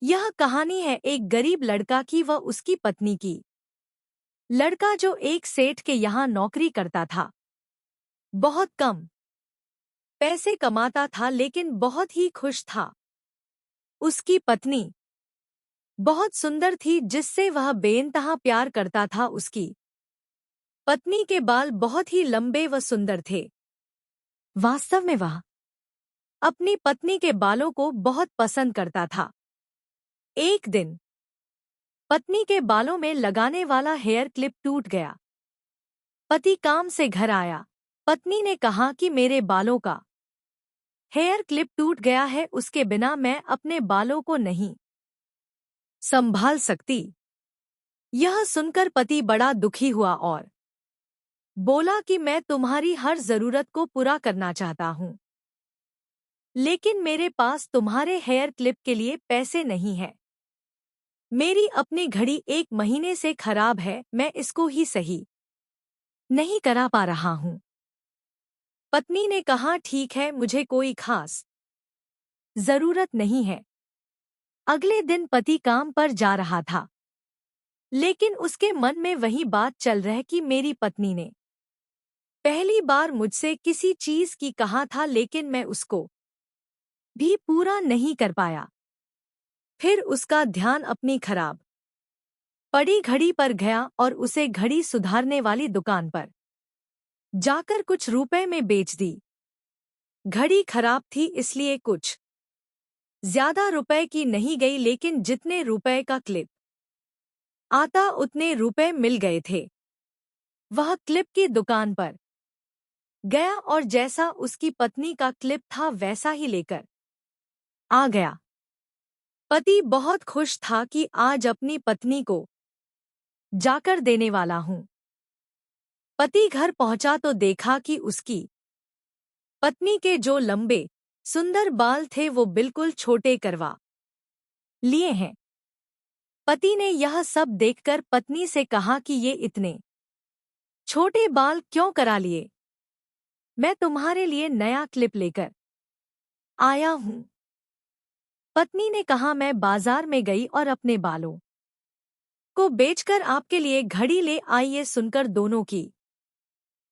यह कहानी है एक गरीब लड़का की व उसकी पत्नी की। लड़का जो एक सेठ के यहाँ नौकरी करता था, बहुत कम पैसे कमाता था लेकिन बहुत ही खुश था। उसकी पत्नी बहुत सुंदर थी जिससे वह बेइंतहा प्यार करता था। उसकी पत्नी के बाल बहुत ही लंबे व सुंदर थे। वास्तव में वह अपनी पत्नी के बालों को बहुत पसंद करता था। एक दिन पत्नी के बालों में लगाने वाला हेयर क्लिप टूट गया। पति काम से घर आया। पत्नी ने कहा कि मेरे बालों का हेयर क्लिप टूट गया है, उसके बिना मैं अपने बालों को नहीं संभाल सकती। यह सुनकर पति बड़ा दुखी हुआ और बोला कि मैं तुम्हारी हर जरूरत को पूरा करना चाहता हूँ, लेकिन मेरे पास तुम्हारे हेयर क्लिप के लिए पैसे नहीं है। मेरी अपनी घड़ी 1 महीने से खराब है, मैं इसको ही सही नहीं करा पा रहा हूँ। पत्नी ने कहा ठीक है, मुझे कोई खास जरूरत नहीं है। अगले दिन पति काम पर जा रहा था, लेकिन उसके मन में वही बात चल रही कि मेरी पत्नी ने पहली बार मुझसे किसी चीज की कहा था लेकिन मैं उसको भी पूरा नहीं कर पाया। फिर उसका ध्यान अपनी खराब पड़ी घड़ी पर गया और उसे घड़ी सुधारने वाली दुकान पर जाकर कुछ रुपए में बेच दी। घड़ी खराब थी इसलिए कुछ ज्यादा रुपए की नहीं गई, लेकिन जितने रुपए का क्लिप आता उतने रुपए मिल गए थे। वह क्लिप की दुकान पर गया और जैसा उसकी पत्नी का क्लिप था वैसा ही लेकर आ गया। पति बहुत खुश था कि आज अपनी पत्नी को जाकर देने वाला हूँ। पति घर पहुंचा तो देखा कि उसकी पत्नी के जो लंबे सुंदर बाल थे वो बिल्कुल छोटे करवा लिए हैं। पति ने यह सब देखकर पत्नी से कहा कि ये इतने छोटे बाल क्यों करा लिए? मैं तुम्हारे लिए नया क्लिप लेकर आया हूँ। पत्नी ने कहा मैं बाजार में गई और अपने बालों को बेचकर आपके लिए घड़ी ले आई। ये सुनकर दोनों की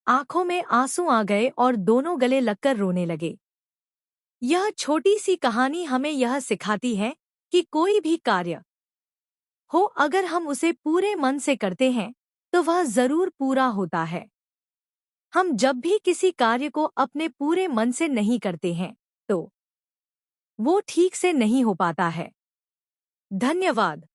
आंखों में आंसू आ गए और दोनों गले लगकर रोने लगे। यह छोटी सी कहानी हमें यह सिखाती है कि कोई भी कार्य हो, अगर हम उसे पूरे मन से करते हैं तो वह जरूर पूरा होता है। हम जब भी किसी कार्य को अपने पूरे मन से नहीं करते हैं तो वो ठीक से नहीं हो पाता है। धन्यवाद।